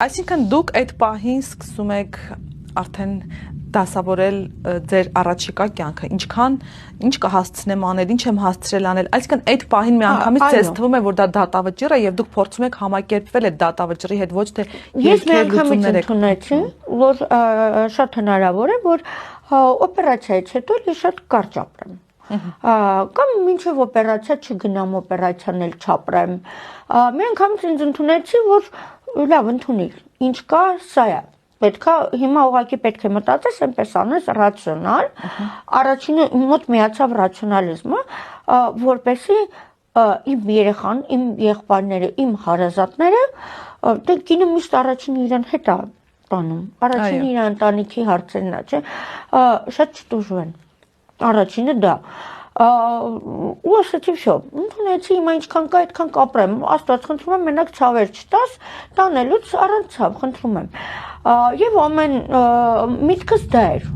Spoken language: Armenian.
Այսինքն դուք այդ պահին սկսում եք արդեն դասավորել ձեր առաջիկա կյանքը, ինչ կհասցնեմ անել, ինչ եմ հասցրել անել, այսինքն այդ պահին միանգամից ձեզ թվում է, որ դա դատավճիռ է եւ դուք փորձում եք համակերպվել այդ դատավճռի հետ, ոչ թե երկեր լուծումներ եք։ Ես միանգամից ընդունեցի, որ շատ հնարավոր է, որ օպերացիայից հետո ես շատ կարճ ապրեմ։ Կամ մինչև օպերացիա չգնամ, օպերացիան էլ չապրեմ։ Միանգամից ինձ ընդունեցի, որ լավ ընդունիր, ինչ կա, սա է։ Պետքա հիմա ուղղակի պետք է մտածես, այնպես անես ռացիոնալ, առաջինը մոտ միացավ ռացիոնալիզմը, որպեսզի իմ երեխան, իմ եղբայրները, իմ հարազատները, դե կինը միշտ առաջինը իրան հետ է տանում, առաջինը իր ընտանիքի հարցերն է, չէ, շատ չտուժվեն, առաջինը դա, ու ասեցի վсё, ընդունեցի հիմա ինչքան կա, այդքան կապրեմ, Աստված խնդրում եմ մենակ ցավեր չտաս, տանելուց առանց ցավ, խնդրում եմ, եւ ամեն միտքս դա էր,